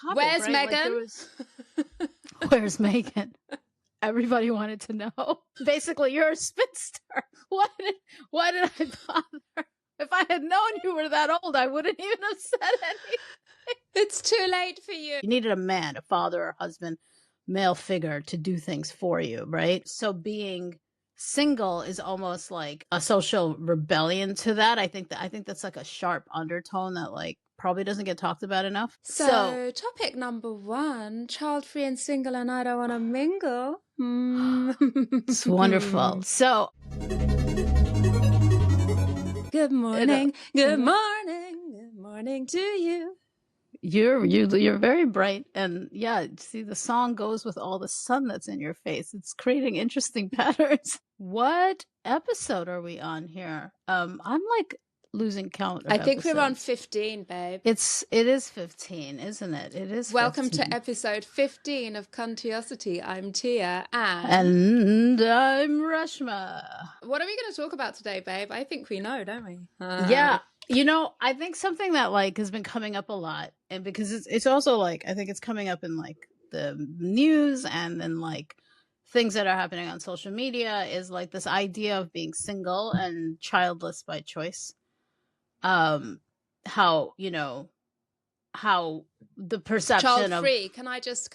topic, Where's right? Like there Megan? was, where's Megan? Everybody wanted to know. Basically, you're a spinster. Why did I bother? If I had known you were that old, I wouldn't even have said anything. It's too late for you. You needed a man, a father or husband, male figure to do things for you, right? So being single is almost like a social rebellion to that. I think that's like a sharp undertone that like probably doesn't get talked about enough. So topic number 1, child free and single, and I don't want to mingle. It's wonderful. So good morning. Good morning. Good morning to you. You're very bright, and yeah, see, the song goes with all the sun that's in your face. It's creating interesting patterns. What episode are we on here? I'm like losing count of I think episodes. we're on 15, babe. It is 15, isn't it? It is. Welcome 15. to episode 15 of Cuntiosity. I'm Tia, and I'm Reshma. What are we going to talk about today, babe? I think we know, don't we? Yeah. You know, I think something that like has been coming up a lot, and because it's also like I think it's coming up in like the news and then like things that are happening on social media is like this idea of being single and childless by choice. How, you know, how the perception child of free. Can I just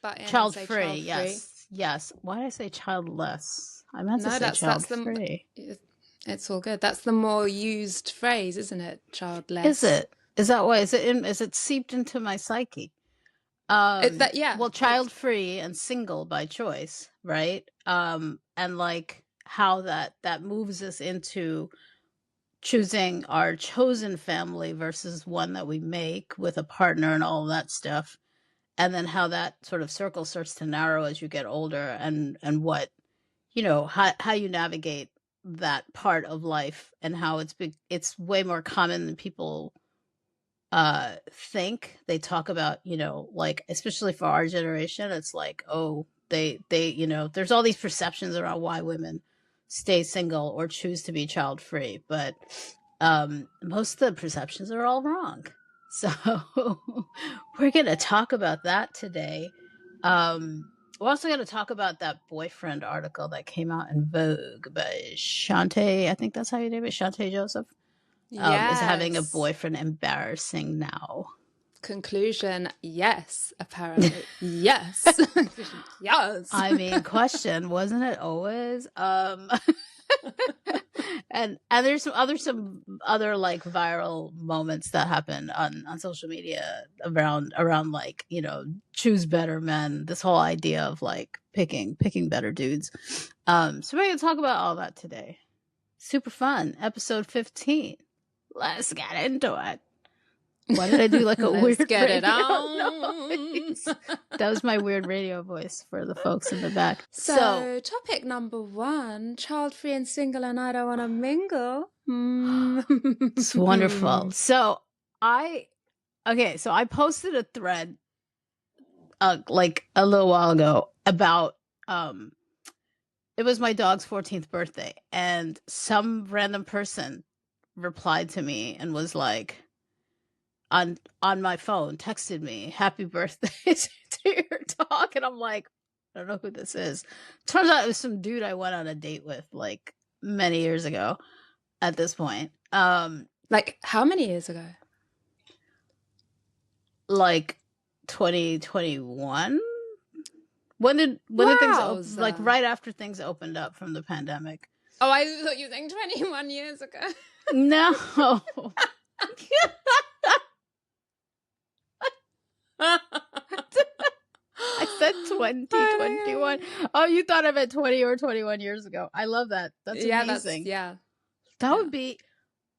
butt in child and say free? child Yes. Yes. Why did I say childless? I meant to say that's child free. It's all good. That's the more used phrase, isn't it? Childless. Is it? Is that why? Is it seeped into my psyche? It's that, yeah. Well, child free and single by choice, right? And like how that moves us into choosing our chosen family versus one that we make with a partner and all of that stuff. And then how that sort of circle starts to narrow as you get older, and what, you know, how you navigate that part of life, and how it's way more common than people think. They talk about, you know, like especially for our generation, it's like, oh, they you know, there's all these perceptions around why women stay single or choose to be child free, but most of the perceptions are all wrong. So we're going to talk about that today. We're also going to talk about that boyfriend article that came out in Vogue by Shantae. I think that's how you name it. Shantae Joseph is having a boyfriend. Embarrassing now. Conclusion, yes, apparently. Yes. Yes. I mean, question, wasn't it always? And there's some other like viral moments that happen on social media around like, you know, choose better men, this whole idea of like picking better dudes. So we're gonna talk about all that today. Super fun. Episode 15. Let's get into it. Why did I do like a weird get radio it on. noise? That was my weird radio voice for the folks in the back. So topic number 1, child free and single, and I don't want to mingle. It's wonderful. So I posted a thread like a little while ago about it was my dog's 14th birthday, and some random person replied to me and was like, on my phone, texted me, happy birthday to your dog. And I'm like, I don't know who this is. Turns out it was some dude I went on a date with like many years ago at this point. Like how many years ago? Like 2021. When did things like right after things opened up from the pandemic? Oh, I thought you were saying 21 years ago. No. I said 2021. Oh, you thought I meant 20 or 21 years ago. I love that. That's amazing. That would be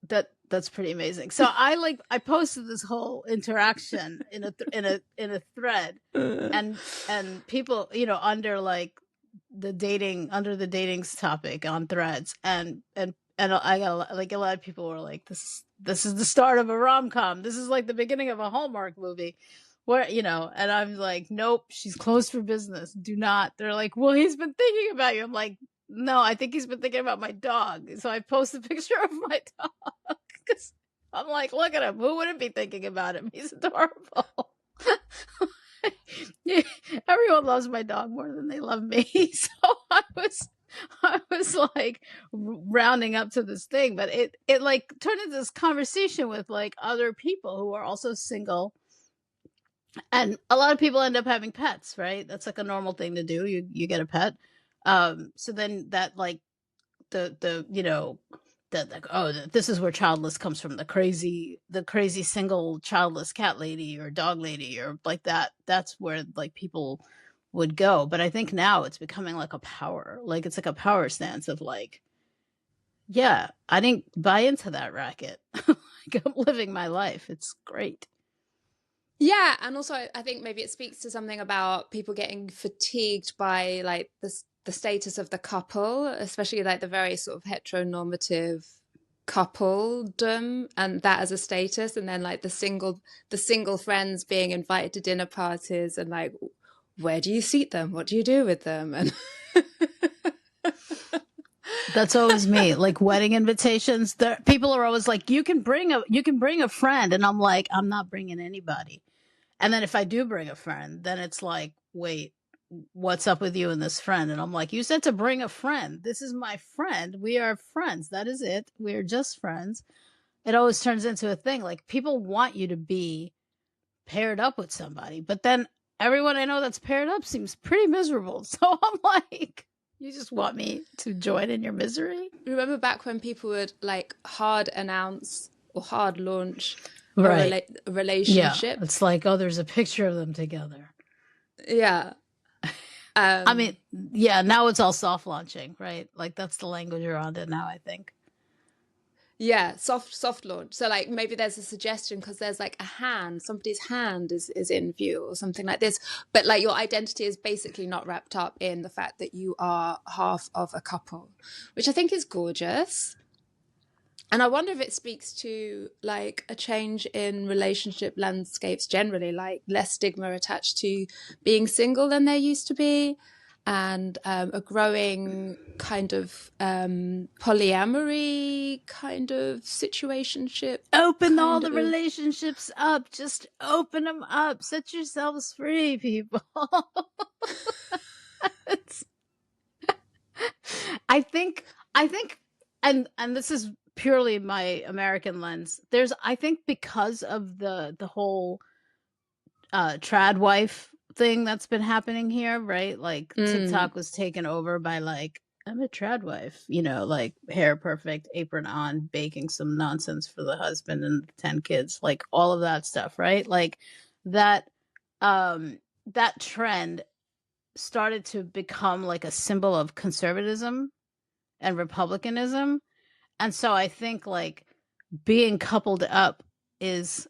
that's pretty amazing. So I posted this whole interaction in a thread, and people, you know, under the dating topic on threads, and I got like a lot of people were like, this is the start of a rom-com. This is like the beginning of a Hallmark movie. Where, you know, and I'm like, nope, she's closed for business. Do not. They're like, well, he's been thinking about you. I'm like, no, I think he's been thinking about my dog. So I post a picture of my dog because I'm like, look at him. Who wouldn't be thinking about him? He's adorable. Everyone loves my dog more than they love me. So I was like rounding up to this thing, but it like turned into this conversation with like other people who are also single. And a lot of people end up having pets, right? That's like a normal thing to do. You get a pet. So then that like the you know that like, oh, this is where childless comes from, the crazy single childless cat lady or dog lady or like that. That's where like people would go. But I think now it's becoming like a power, like it's like a power stance of like, yeah, I didn't buy into that racket. Like, I'm living my life. It's great. Yeah, and also I think maybe it speaks to something about people getting fatigued by like the status of the couple, especially like the very sort of heteronormative coupledom and that as a status, and then like the single friends being invited to dinner parties and like, where do you seat them? What do you do with them? And that's always me. Like wedding invitations, people are always like, you can bring a friend, and I'm like, I'm not bringing anybody. And then if I do bring a friend, then it's like, wait, what's up with you and this friend? And I'm like, you said to bring a friend. This is my friend. We are friends. That is it. We are just friends. It always turns into a thing. Like people want you to be paired up with somebody, but then everyone I know that's paired up seems pretty miserable. So I'm like, you just want me to join in your misery? Remember back when people would like hard announce or hard launch right. a relationship? Yeah. It's like, oh, there's a picture of them together. Yeah. I mean, yeah, now it's all soft launching, right? Like that's the language around it now, I think. Yeah, soft launch. So like maybe there's a suggestion because there's like a hand, somebody's hand is in view or something like this. But like your identity is basically not wrapped up in the fact that you are half of a couple, which I think is gorgeous. And I wonder if it speaks to like a change in relationship landscapes generally, like less stigma attached to being single than there used to be, and a growing kind of polyamory kind of situationship. Open all the relationships up. Just open them up. Set yourselves free, people. I think, and this is purely my American lens. I think because of the whole trad wife thing that's been happening here, right? Like TikTok was taken over by like, I'm a trad wife, like hair perfect, apron on, baking some nonsense for the husband and 10 kids, like all of that stuff, right? Like that trend started to become like a symbol of conservatism and republicanism. And so I think like being coupled up is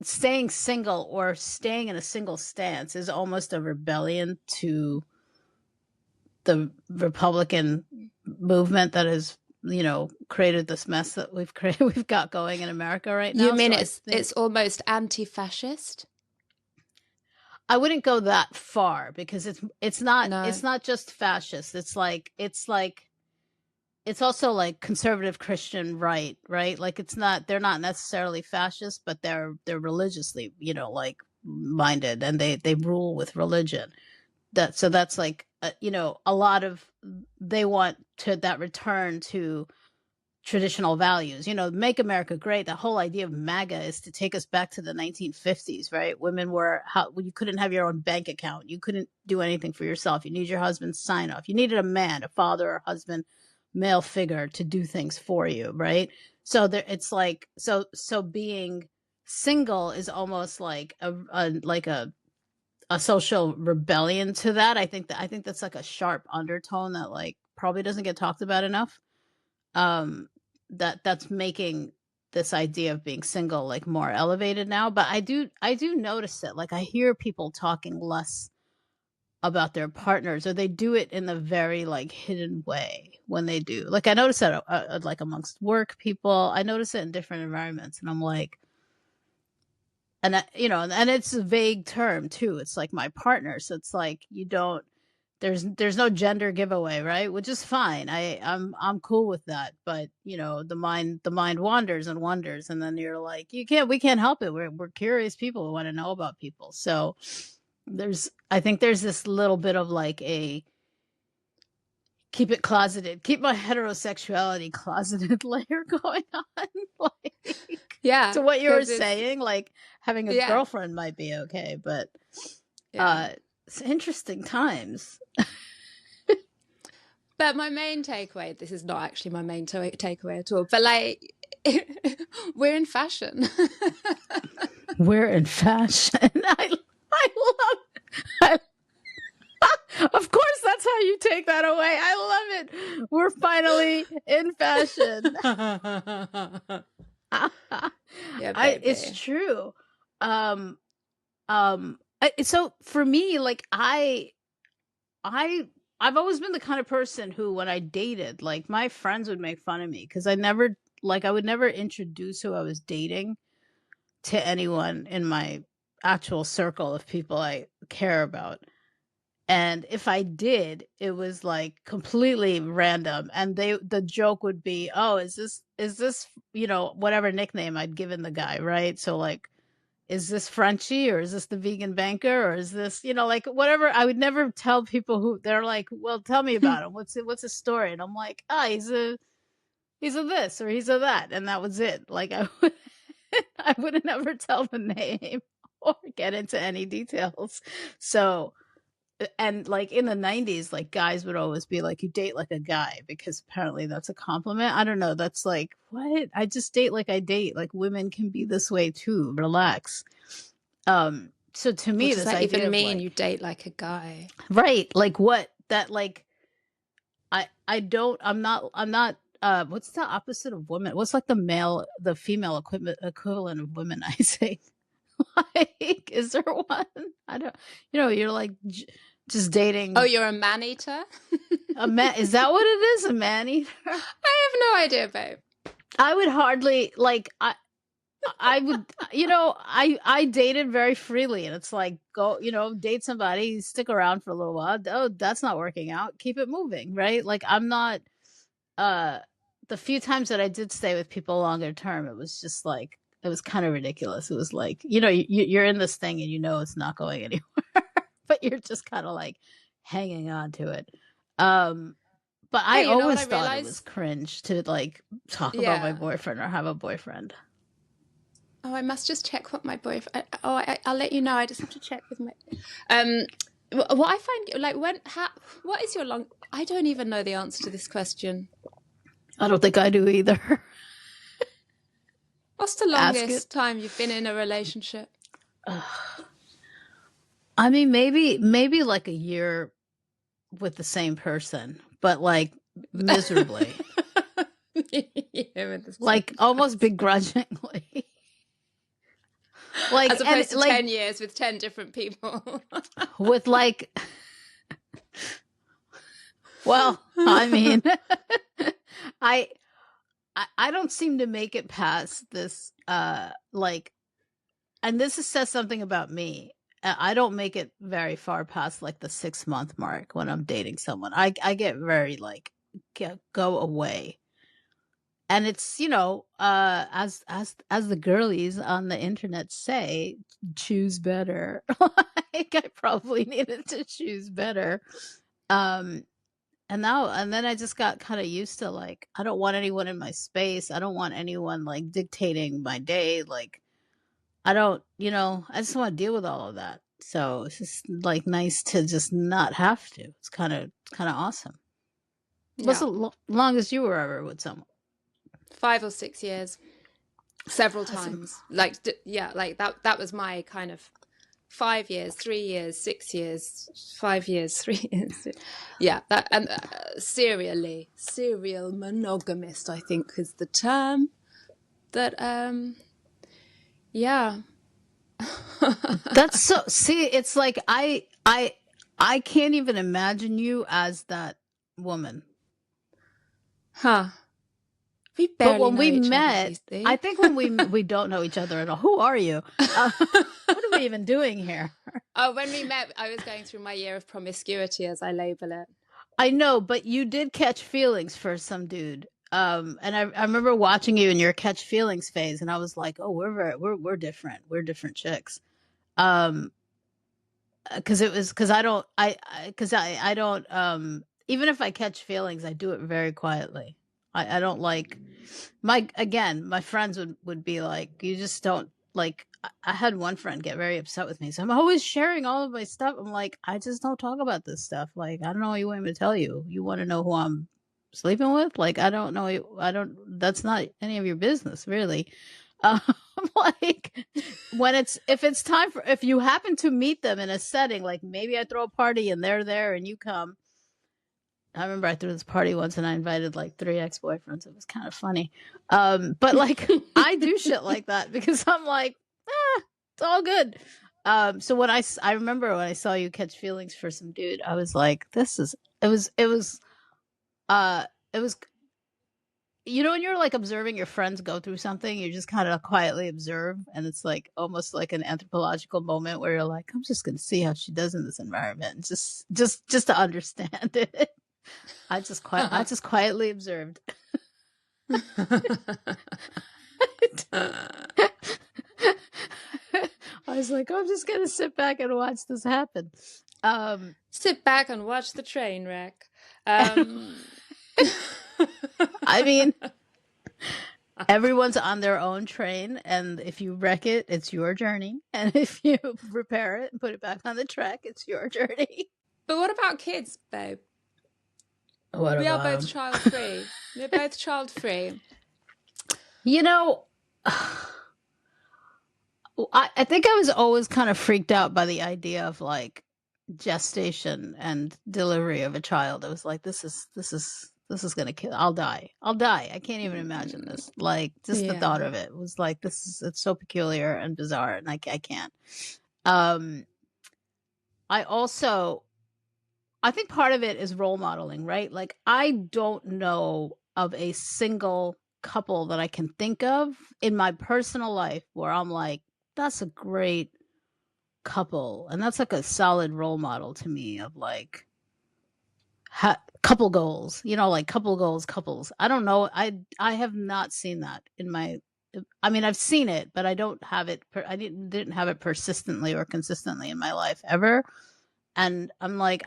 staying single or staying in a single stance is almost a rebellion to the Republican movement that has, created this mess that we've got going in America right now. You mean it's almost anti-fascist? I wouldn't go that far because it's not just fascist. It's also like conservative Christian right? Like they're not necessarily fascist, but they're religiously, like minded, and they rule with religion. So that's like, a lot of, they want that return to traditional values, make America great. The whole idea of MAGA is to take us back to the 1950s, right? Women you couldn't have your own bank account. You couldn't do anything for yourself. You need your husband's sign off. You needed a man, a father or husband, male figure to do things for you, right? So it's like, so being single is almost like a social rebellion to that. I think that's like a sharp undertone that like probably doesn't get talked about enough. That's making this idea of being single like more elevated now. But I do notice it. Like I hear people talking less about their partners, or they do it in a very like hidden way when they do. Like I notice that like amongst work people, I notice it in different environments, and I'm like, and and it's a vague term too. It's like my partner, so it's like there's no gender giveaway, right? Which is fine. I'm cool with that. But the mind wanders and wanders, and then you're like, we can't help it. We're curious people who want to know about people. So I think there's this little bit of like a keep it closeted, keep my heterosexuality closeted layer going on. Like, yeah. So what you were saying, like having a girlfriend might be okay, but it's interesting times. But my main takeaway, this is not actually my main takeaway at all, but like, we're in fashion. We're in fashion. I love of course, that's how you take that away. I love it. We're finally in fashion. It's true. So for me, like I've always been the kind of person who, when I dated, like my friends would make fun of me because I would never introduce who I was dating to anyone in my actual circle of people I care about. And if I did, it was like completely random. And the joke would be, oh, is this, whatever nickname I'd given the guy, right? So like, is this Frenchie, or is this the vegan banker, or is this, like whatever. I would never tell people who they're like, well, tell me about him. What's his story? And I'm like, he's a this or he's a that. And that was it. Like I would never tell the name or get into any details. So, and like in the 90s, like guys would always be like, you date like a guy, because apparently that's a compliment. I don't know. That's like, what? I just date like I date. Like women can be this way too. Relax. So to me, what does that even mean? Like, you date like a guy, right? Like what? That like, I'm not. What's the opposite of woman? What's like the female equivalent of women? I say. Like, is there one? I don't. You're like just dating. Oh, you're a man eater. Is that what it is? A man eater? I have no idea, babe. I would hardly like. I would. I dated very freely, and it's like go. Date somebody, stick around for a little while. Oh, that's not working out. Keep it moving, right? Like I'm not. The few times that I did stay with people longer term, it was just like. It was kind of ridiculous. It was like, you're in this thing and it's not going anywhere, but you're just kind of like hanging on to it. But I always thought it was cringe to like talk about my boyfriend or have a boyfriend. Oh, I must just check what my boyfriend. I'll let you know. I just have to check with my. What I find like what is your long? I don't even know the answer to this question. I don't think I do either. What's the longest time you've been in a relationship? I mean, maybe like a year with the same person, but like miserably. Like almost begrudgingly. Like as opposed to 10 years with 10 different people. With like, well, I mean, I don't seem to make it past this, like, and this says something about me. I don't make it very far past like the 6-month mark when I'm dating someone. I get very like, go away. And it's, as the girlies on the internet say, choose better. Like I probably needed to choose better. And then I just got kind of used to like, I don't want anyone in my space. I don't want anyone like dictating my day. Like, I don't, I just want to deal with all of that. So it's just like nice to just not have to. It's kind of awesome. Yeah. What's the longest you were ever with someone? 5 or 6 years, several times. Like, like that was my kind of 5 years, 3 years, 6 years, 5 years, 3 years. Yeah, that and serial monogamist, I think is the term. That yeah. That's so. See, it's like I can't even imagine you as that woman. Huh. We barely know each other these days. I think when we don't know each other at all. Who are you? What are we even doing here? Oh, when we met, I was going through my year of promiscuity, as I label it. I know, but you did catch feelings for some dude. And I remember watching you in your catch feelings phase, and I was like, oh, we're different. We're different chicks. Because I don't even if I catch feelings, I do it very quietly. I don't like my friends would be like, you just don't like. I had one friend get very upset with me, so I'm always sharing all of my stuff. I'm like, I just don't talk about this stuff. Like, I don't know what you want me to tell you. You want to know who I'm sleeping with? Like, I don't know. That's not any of your business, really. Like, if you happen to meet them in a setting, like maybe I throw a party and they're there and you come. I remember I threw this party once and I invited like 3 ex-boyfriends. It was kind of funny. But like I do shit like that because I'm like, it's all good. So when I remember when I saw you catch feelings for some dude, I was like, it was when you're like observing your friends go through something, you just kind of quietly observe, and it's like almost like an anthropological moment where you're like, I'm just gonna see how she does in this environment, just to understand it. I just quietly observed. I was like, I'm just gonna sit back and watch this happen. Sit back and watch the train wreck. I mean, everyone's on their own train, and if you wreck it, it's your journey, and if you repair it and put it back on the track, it's your journey. But what about kids, babe? We are both child-free. We're both child-free. You know, I think I was always kind of freaked out by the idea of like gestation and delivery of a child. I was like, this is gonna kill. I'll die. I can't even imagine this. Like, just the thought of it was like, it's so peculiar and bizarre, and I can't. I think part of it is role modeling, right? Like, I don't know of a single couple that I can think of in my personal life where I'm like, that's a great couple, and that's like a solid role model to me of like couple goals, like couple goals, couples. I don't know. I have not seen that in my. I mean, I've seen it, but I don't have it. I didn't have it persistently or consistently in my life ever. And I'm like,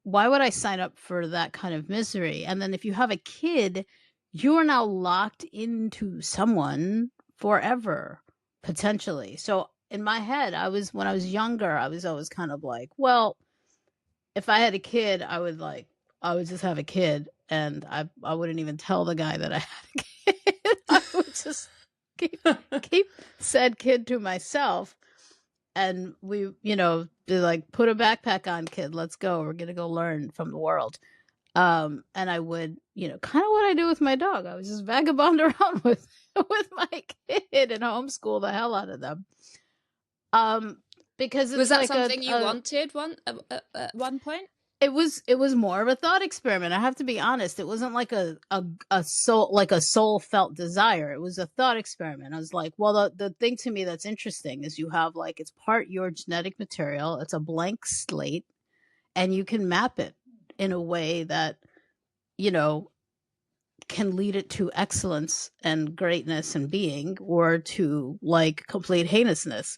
why would I sign up for that kind of misery? And then if you have a kid, you are now locked into someone forever, potentially. So in my head, when I was younger, I was always kind of like, well, if I had a kid, I would just have a kid, and I wouldn't even tell the guy that I had a kid. I would just keep said kid to myself. And we, be like, put a backpack on, kid. Let's go. We're going to go learn from the world. And I would, kind of what I do with my dog. I would just vagabond around with my kid and homeschool the hell out of them. Because was that like something you wanted at one point? It was more of a thought experiment. I have to be honest. It wasn't like a soul felt desire. It was a thought experiment. I was like, well, the thing to me that's interesting is you have like, it's part your genetic material. It's a blank slate, and you can map it in a way that, can lead it to excellence and greatness and being, or to like complete heinousness.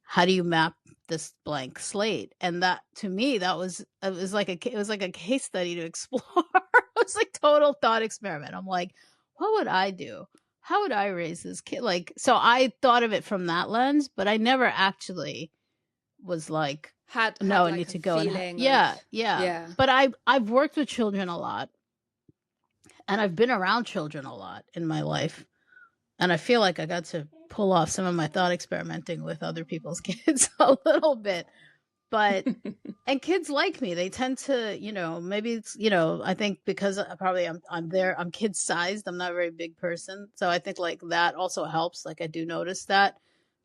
How do you map this blank slate? And that, to me, it was like a case study to explore. It was like total thought experiment. I'm like, what would I do? How would I raise this kid? Like, so I thought of it from that lens, but I never actually was like, I need to go. Yeah. But I've worked with children a lot, and I've been around children a lot in my life. And I feel like I got to pull off some of my thought experimenting with other people's kids a little bit. But, and kids like me, they tend to, maybe it's, I think because probably I'm kid sized. I'm not a very big person. So I think like that also helps. Like, I do notice that.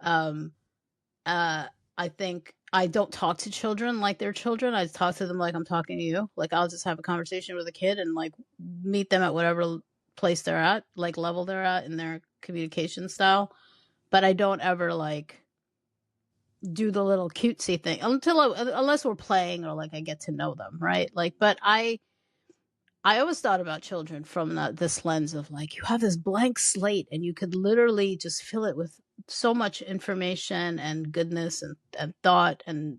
I think I don't talk to children like they're children. I talk to them like I'm talking to you. Like, I'll just have a conversation with a kid and like meet them at whatever place they're at, like level they're at in their communication style. But I don't ever like do the little cutesy thing unless we're playing or like I get to know them, right? Like, but I always thought about children from this lens of like, you have this blank slate and you could literally just fill it with so much information and goodness and thought and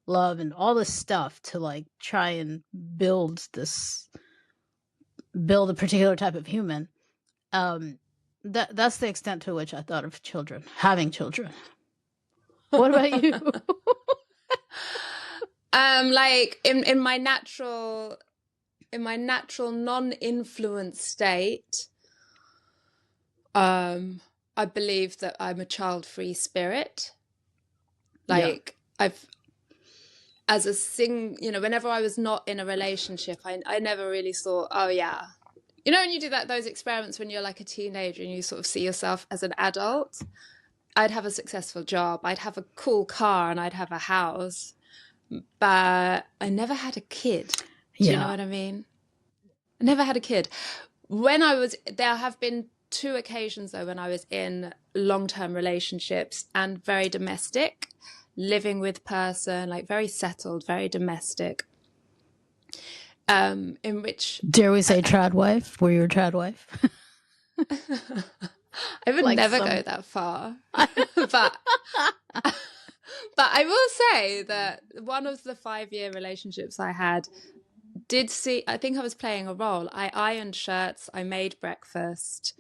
love and all this stuff to like try and build a particular type of human. That's the extent to which I thought of having children. What about you? Like in my natural non-influence state, I believe that I'm a child-free spirit. Like whenever I was not in a relationship, I never really thought, oh yeah. You know, when you do those experiments when you're like a teenager and you sort of see yourself as an adult, I'd have a successful job, I'd have a cool car, and I'd have a house, but I never had a kid. Do you know what I mean? I never had a kid. There have been 2 occasions though when I was in long-term relationships and very domestic, living with person, like very settled, very domestic. In which, dare we say, trad wife? Were you a trad wife? I would never go that far, but I will say that one of the 5-year relationships I had I think I was playing a role. I ironed shirts, I made breakfast,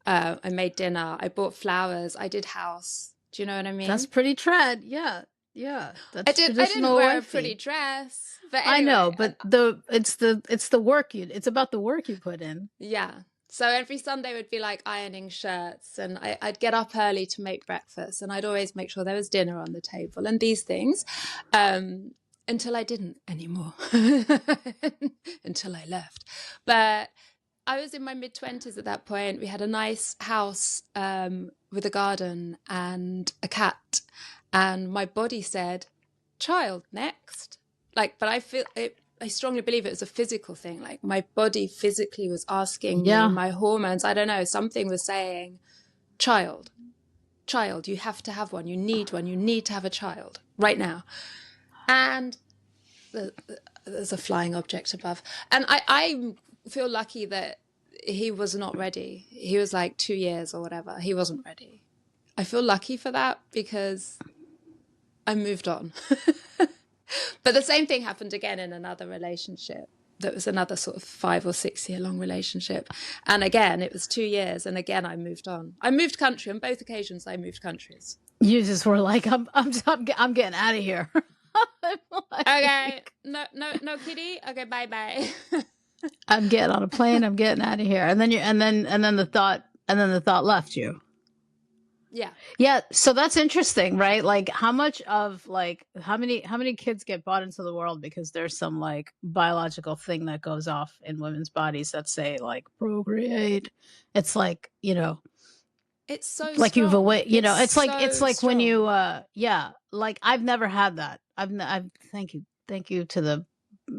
I made dinner, I bought flowers, I did house. Do you know what I mean? That's pretty trad. Yeah. I didn't wear a pretty dress, but anyway, I know, but it's the work it's about the work you put in. Yeah. So every Sunday would be like ironing shirts, and I'd get up early to make breakfast, and I'd always make sure there was dinner on the table and these things, until I didn't anymore, until I left. But I was in my mid-20s at that point. We had a nice house with a garden and a cat, and my body said, child next. Like, but I strongly believe it was a physical thing. Like my body physically was asking me, my hormones, I don't know, something was saying, child, you have to have one. You need one. You need to have a child right now. And there's a flying object above. And I feel lucky that he was not ready. He was like 2 years or whatever. He wasn't ready. I feel lucky for that because I moved on. But the same thing happened again in another relationship. That was another sort of 5 or 6 year long relationship. And again, it was 2 years. And again, I moved on. I moved country. On both occasions, I moved countries. You just were like, I'm getting out of here. Okay. No kitty. Okay. Bye. I'm getting on a plane. I'm getting out of here. And then the thought left you. Yeah. So that's interesting, right? Like how many kids get brought into the world because there's some like biological thing that goes off in women's bodies that say like procreate. It's like, it's so like strong. you've away, it's so like strong. when you, like I've never had that. Thank you to the,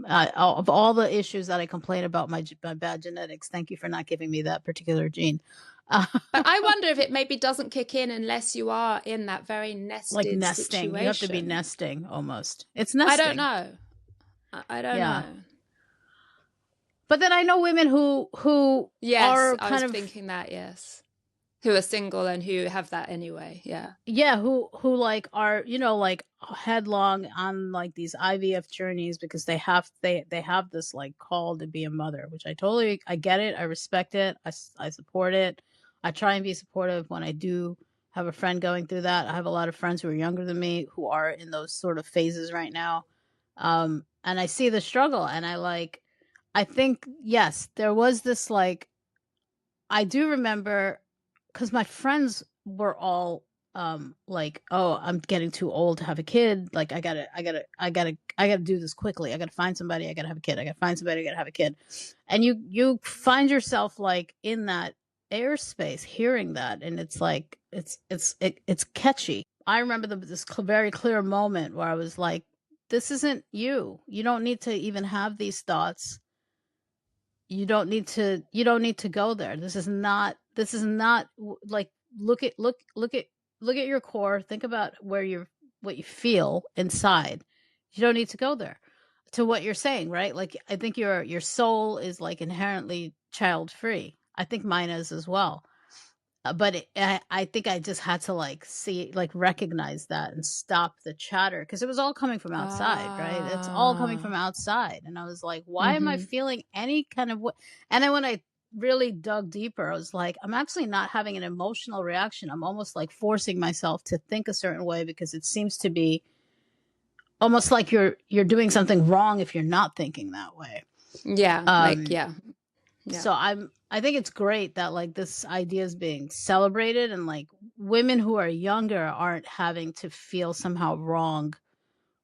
of all the issues that I complain about my bad genetics. Thank you for not giving me that particular gene. But I wonder if it maybe doesn't kick in unless you are in that very nested like nesting situation. You have to be nesting almost. It's nesting. I don't know. But then I know women who are kind of thinking that, who are single and who have that anyway. Who like are like headlong on like these IVF journeys because they have this like call to be a mother, which I get it, I respect it, I support it. I try and be supportive when I do have a friend going through that. I have a lot of friends who are younger than me who are in those sort of phases right now, and I see the struggle, and I think yes, there was this like, I do remember. Because my friends were all like, oh, I'm getting too old to have a kid. Like I gotta do this quickly. I gotta find somebody. I gotta have a kid. I gotta find somebody. I gotta have a kid. And you find yourself like in that airspace, hearing that, and it's like it's catchy. I remember this very clear moment where I was like, this isn't you. You don't need to even have these thoughts. You don't need to go there. This is not like, look at look at your core, think about what you feel inside. You don't need to go there to what you're saying, right? Like, I think your soul is like inherently child free. I think mine is as well. But I think I just had to like recognize that and stop the chatter, because it was all coming from outside, right? It's all coming from outside. And I was like, why am I feeling any kind of And then when I really dug deeper, I was like, I'm actually not having an emotional reaction. I'm almost like forcing myself to think a certain way, because it seems to be almost like you're doing something wrong if you're not thinking that way. Yeah. Yeah. So I think it's great that like this idea is being celebrated, and like women who are younger aren't having to feel somehow wrong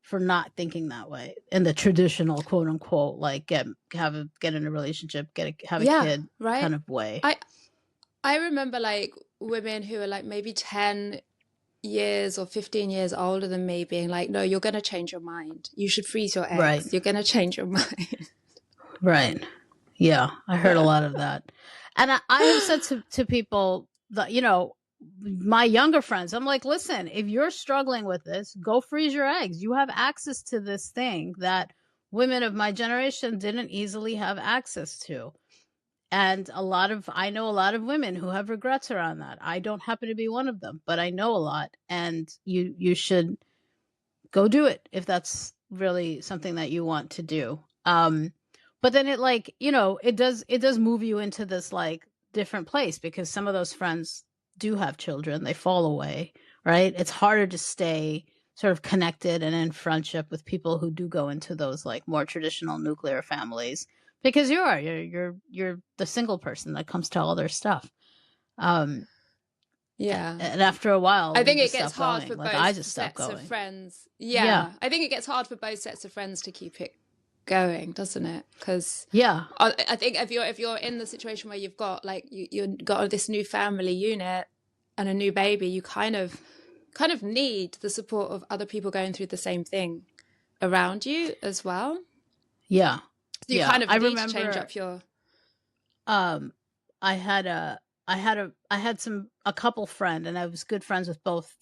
for not thinking that way in the traditional quote unquote like get in a relationship, have a kid kind of way. I remember like women who are like maybe 10 years or 15 years older than me being like, no, you're going to change your mind. You should freeze your eggs. Right. You're going to change your mind. Right. Yeah, I heard a lot of that. And I have said to people that, you know, my younger friends, I'm like, listen, if you're struggling with this, go freeze your eggs. You have access to this thing that women of my generation didn't easily have access to. And I know a lot of women who have regrets around that. I don't happen to be one of them, but I know a lot. And you should go do it if that's really something that you want to do. But then it like, you know, it does move you into this like different place, because some of those friends do have children. They fall away, right? It's harder to stay sort of connected and in friendship with people who do go into those like more traditional nuclear families, because you're the single person that comes to all their stuff. And after a while, I think it gets hard for like, both sets of friends. Yeah. I think it gets hard for both sets of friends to keep it going, doesn't it? Because I think if you're in the situation where you've got like you got this new family unit and a new baby, you kind of need the support of other people going through the same thing around you as well. Yeah. So you kind of need to change up your I had a couple friend, and I was good friends with both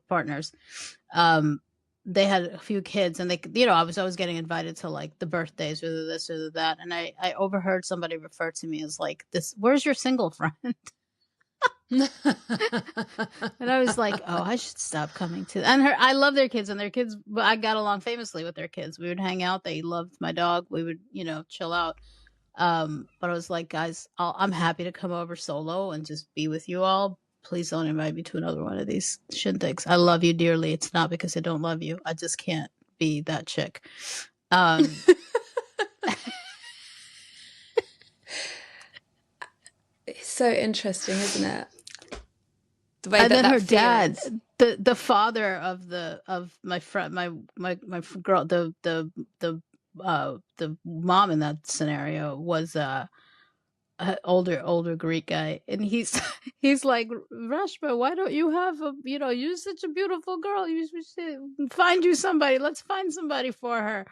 partners. They had a few kids, and they, you know, I was always getting invited to like the birthdays or this or that. And I overheard somebody refer to me as like this, where's your single friend? And I was like, oh, I should stop coming to. And I love their kids, and their kids, I got along famously with their kids. We would hang out. They loved my dog. We would, you know, chill out. But I was like, guys, I'm happy to come over solo and just be with you all. Please don't invite me to another one of these shindigs. I love you dearly. It's not because I don't love you. I just can't be that chick. It's so interesting, isn't it? The way that her dad, the father of my friend, my girl, the mom in that scenario was older Greek guy, and he's like, Reshma, why don't you have you're such a beautiful girl, you should find you somebody, let's find somebody for her.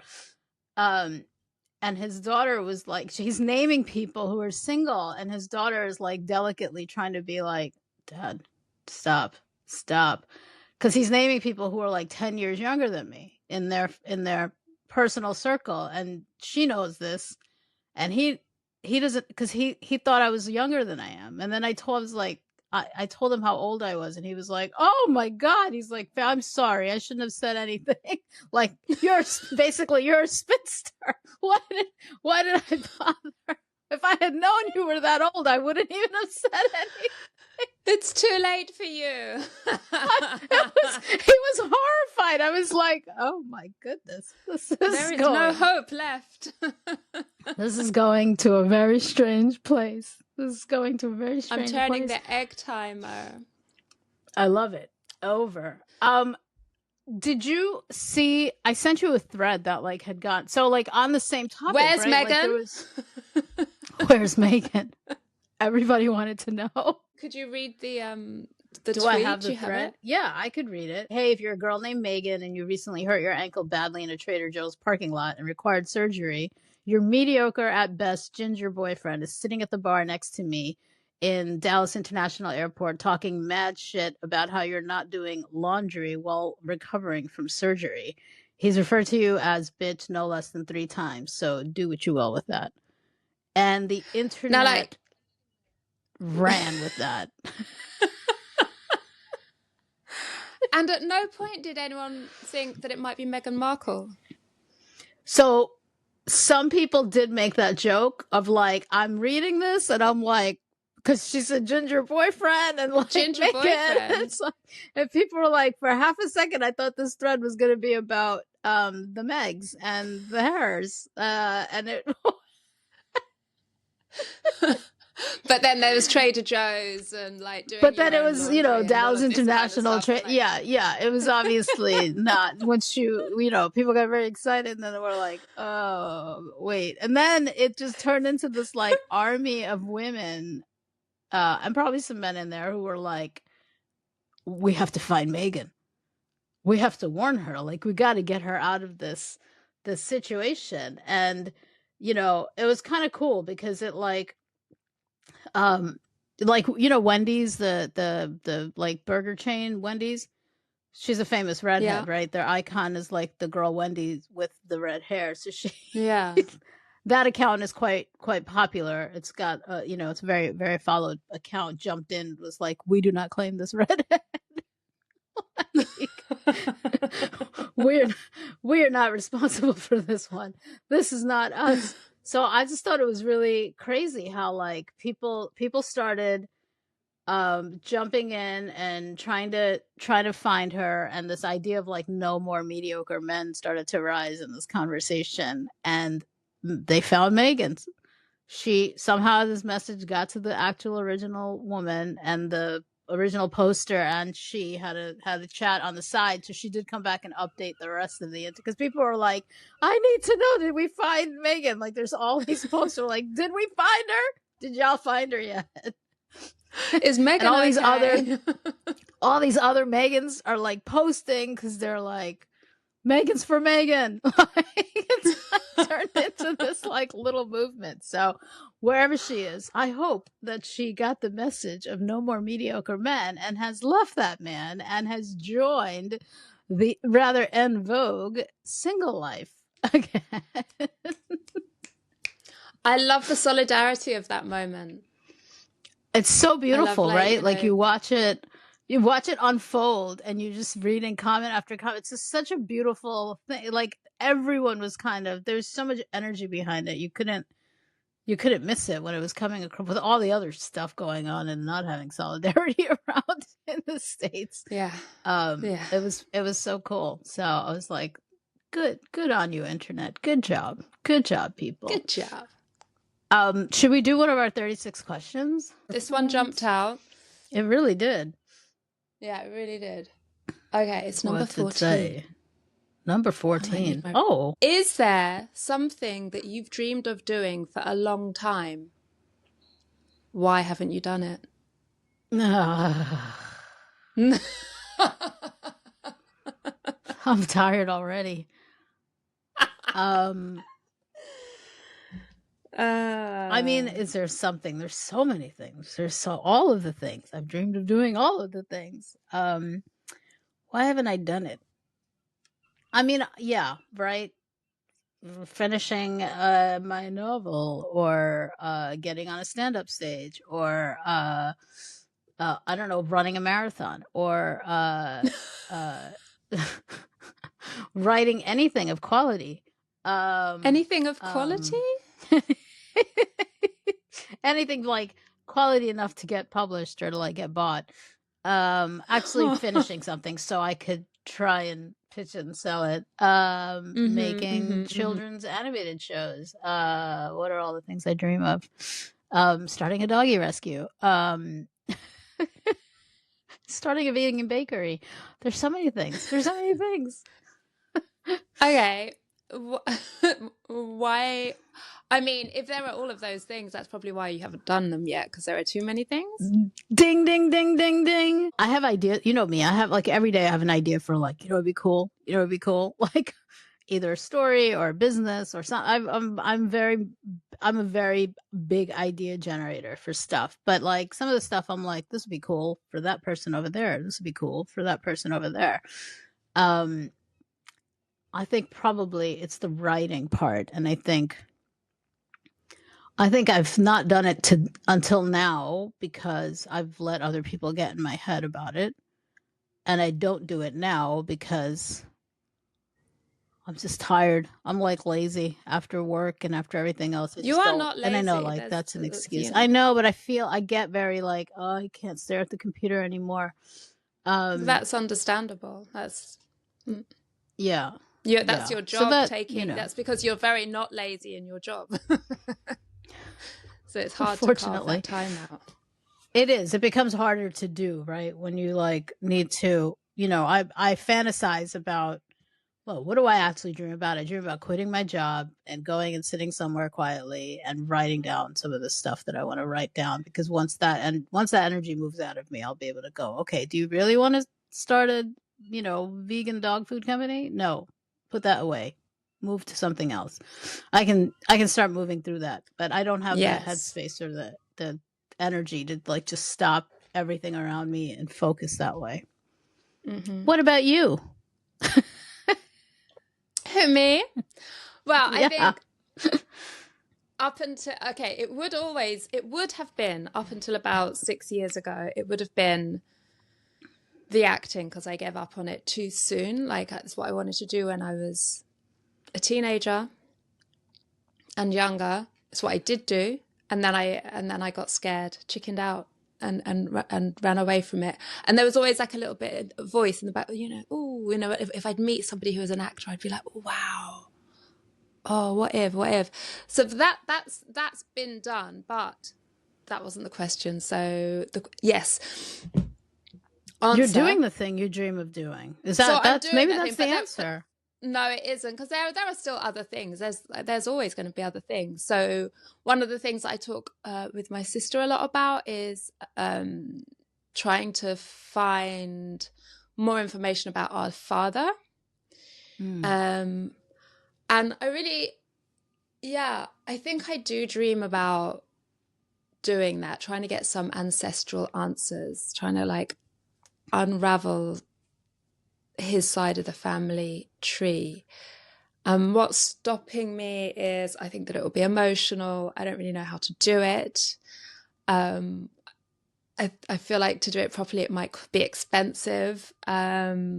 And his daughter was like, he's naming people who are single, and his daughter is like delicately trying to be like, Dad, stop, because he's naming people who are like 10 years younger than me in their personal circle, and she knows this, and he doesn't, because he thought I was younger than I am. And then I told him how old I was, and he was like, oh my God, he's like, I'm sorry, I shouldn't have said anything. Like, you're a spinster. Why did I bother? If I had known you were that old, I wouldn't even have said anything. It's too late for you. He was horrified. I was like, oh my goodness. There is no hope left. This is going to a very strange place. I'm turning the egg timer. I love it. Over. Did you see, I sent you a thread that like had gone, so like on the same topic. Where's right? Megan? Like, where's Megan? Everybody wanted to know. Could you read the Do tweet? I have the thread? Yeah, I could read it. Hey, if you're a girl named Megan and you recently hurt your ankle badly in a Trader Joe's parking lot and required surgery, your mediocre at best ginger boyfriend is sitting at the bar next to me in Dallas International Airport talking mad shit about how you're not doing laundry while recovering from surgery. He's referred to you as bitch no less than 3 times, so do what you will with that. And the internet ran with that. And at no point did anyone think that it might be Meghan Markle. So some people did make that joke of like, I'm reading this and I'm like, because she's a ginger boyfriend and like ginger boyfriend. Like, and people were like, for half a second, I thought this thread was going to be about the Megs and the hairs, and it. But then there was Trader Joe's and like doing. But then it was, you know, Dallas International trade. Like... Yeah. It was obviously not. Once you know, people got very excited and then they were like, oh, wait. And then it just turned into this like army of women and probably some men in there who were like, we have to find Meghan. We have to warn her. Like, we got to get her out of this situation. And, you know, it was kind of cool because it like you know, Wendy's, the like burger chain Wendy's, she's a famous redhead, right? Their icon is like the girl Wendy's with the red hair. So that account is quite popular. It's got you know, it's a very, very followed account. Jumped in, was like, we do not claim this redhead. we're not responsible for this one. This is not us. So I just thought it was really crazy how like people started jumping in and trying to find her, and this idea of like no more mediocre men started to rise in this conversation, and they found Meghan. She somehow, this message got to the actual original woman and the original poster, and she had a chat on the side, so she did come back and update the rest of the because people were like, I need to know, did we find Meghan? Like, there's all these posters like, did we find her? Did y'all find her yet? Is Meghan and all these other Meghans are like posting because they're like, Meghan's for Meghan. It's turned into this like little movement. So wherever she is, I hope that she got the message of no more mediocre men and has left that man and has joined the rather en vogue single life again. I love the solidarity of that moment. It's so beautiful, right? Like you watch it unfold and you just reading comment after comment. It's just such a beautiful thing. Like everyone was there's so much energy behind it. You couldn't miss it when it was coming across with all the other stuff going on and not having solidarity around in the States. It was so cool. So I was like, good on you, internet. Good job, people. Good job. Should we do one of our 36 questions? This one jumped out. It really did. Yeah, it really did. Okay, it's number 14. Number 14. Is there something that you've dreamed of doing for a long time? Why haven't you done it? I'm tired already. I mean, is there something? There's so many things. All of the things. I've dreamed of doing all of the things. Why haven't I done it? I mean, yeah, right. Finishing my novel, or getting on a stand-up stage, or I don't know, running a marathon, or writing anything of quality. Anything of quality? Anything like quality enough to get published or to like get bought. Actually finishing something so I could try and pitch it and sell it. Making children's animated shows. What are all the things I dream of? Starting a doggy rescue. Starting a vegan bakery. There's so many things. Okay. Why? I mean, if there are all of those things, that's probably why you haven't done them yet, because there are too many things. Ding, ding, ding, ding, ding. I have ideas. You know me. I have like every day I have an idea for like, it'd be cool. Like, either a story or a business or something. I'm a very big idea generator for stuff. But like some of the stuff I'm like, this would be cool for that person over there. This would be cool for that person over there. I think probably it's the writing part. And I think I've not done it until now because I've let other people get in my head about it. And I don't do it now because I'm just tired. I'm like lazy after work and after everything else. You are not lazy. And I know like that's an excuse. I know, but I get very like, oh, I can't stare at the computer anymore. That's understandable. That's yeah. That's your job taking. That's because you're very not lazy in your job. So it's hard to carve that time out. It is. It becomes harder to do, right? When you like need to, I fantasize about, well, what do I actually dream about? I dream about quitting my job and going and sitting somewhere quietly and writing down some of the stuff that I want to write down. Because once that energy moves out of me, I'll be able to go, okay, do you really want to start a, vegan dog food company? No, put that away. Move to something else. I can start moving through that, but I don't have the headspace or the energy to like just stop everything around me and focus that way. Mm-hmm. What about you? Me? Well, I think up until it would have been up until about 6 years ago. It would have been the acting because I gave up on it too soon. Like that's what I wanted to do when I was a teenager and younger. It's what I did do, and then I got scared, chickened out, and ran away from it. And there was always like a little bit of voice in the back, if I'd meet somebody who was an actor, I'd be like, oh, wow, oh, what if. So that's been done, but that wasn't the question. So yes. Answer. You're doing the thing you dream of doing. Is that that's the answer? No, it isn't, because there are still other things. There's always going to be other things. So one of the things I talk with my sister a lot about is trying to find more information about our father. And I really, I think I do dream about doing that, trying to get some ancestral answers, trying to like unravel his side of the family tree. What's stopping me is I think that it will be emotional. I don't really know how to do it. I feel like to do it properly it might be expensive because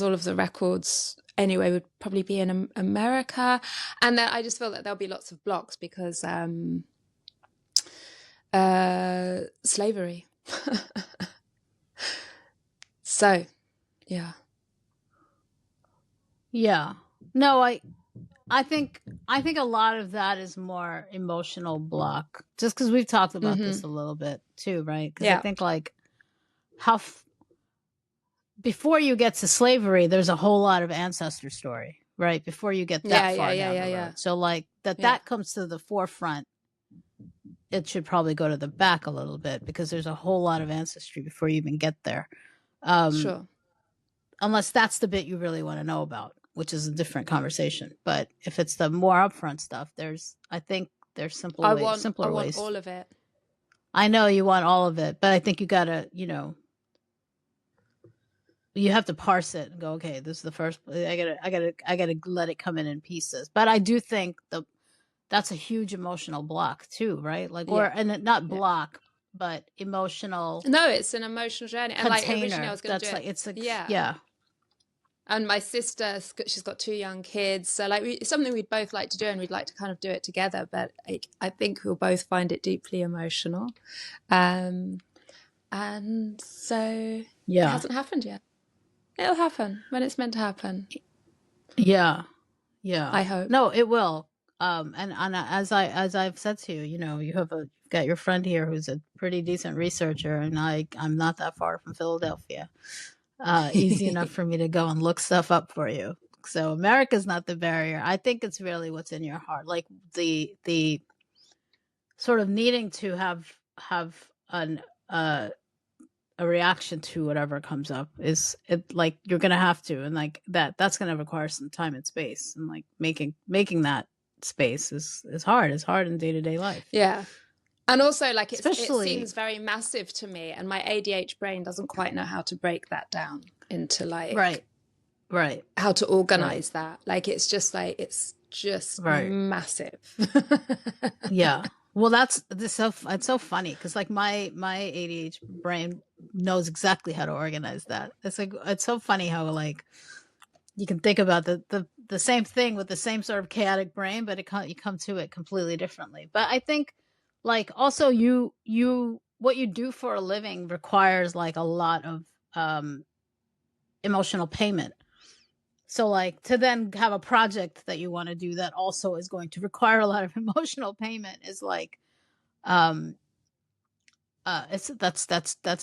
all of the records anyway would probably be in America, and then I just feel that there'll be lots of blocks because slavery. So yeah. No, I think a lot of that is more emotional block, just because we've talked about this a little bit too, right? Because I think like before you get to slavery, there's a whole lot of ancestor story, right? Before you get that far down the road. So like that comes to the forefront. It should probably go to the back a little bit because there's a whole lot of ancestry before you even get there. Sure. Unless that's the bit you really want to know about, which is a different conversation. But if it's the more upfront stuff, I think there's simpler ways. I want all of it. I know you want all of it, but I think you gotta, you have to parse it and go, okay, this is the first. I gotta let it come in pieces. But I do think that's a huge emotional block too, right? Like, and not block. But emotional. No, it's an emotional journey. And container. Like originally I was going to do like, it's like, yeah. And my sister, she's got 2 young kids. So like it's something we'd both like to do and we'd like to kind of do it together. But I think we'll both find it deeply emotional. And so it hasn't happened yet. It'll happen when it's meant to happen. Yeah. I hope. No, it will. And as I've said to you, you've got your friend here who's a pretty decent researcher, and I'm not that far from Philadelphia. Easy enough for me to go and look stuff up for you. So America's not the barrier. I think it's really what's in your heart, like the sort of needing to have a reaction to whatever comes up. Is it like you're gonna have to, and like that's gonna require some time and space, and like making that space is hard. It's hard in day-to-day life. Yeah. And also, like, it seems very massive to me, and my ADHD brain doesn't quite know how to break that down into, like, right, how to organize that. Like, it's just massive. Yeah. Well, it's so funny because like my ADHD brain knows exactly how to organize that. It's like it's so funny how like you can think about the same thing with the same sort of chaotic brain, but you come to it completely differently. But I think like also what you do for a living requires like a lot of emotional payment. So like to then have a project that you want to do that also is going to require a lot of emotional payment is like that's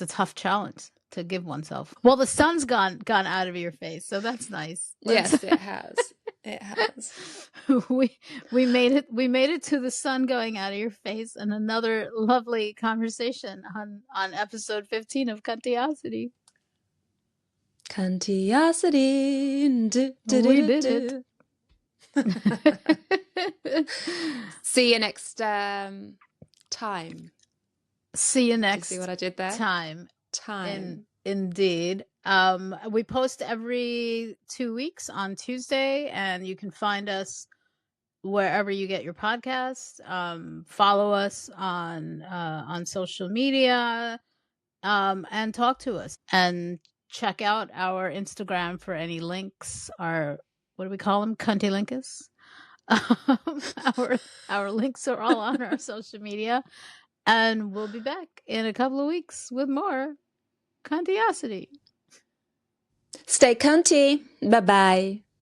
a tough challenge to give oneself. Well, the sun's gone out of your face, so that's nice. Yes, it has. It has. we made it to the sun going out of your face, and another lovely conversation on episode 15 of Cuntiosity. Cuntiosity. We did it. See you next time. See you next. See what I did there? Time. Indeed. We post every 2 weeks on Tuesday, and you can find us wherever you get your podcasts. Follow us on social media, and talk to us, and check out our Instagram for any links. Our, what do we call them? Cunty linkus. Our links are all on our social media, and we'll be back in a couple of weeks with more Cuntiosity. Stay cunty. Bye-bye.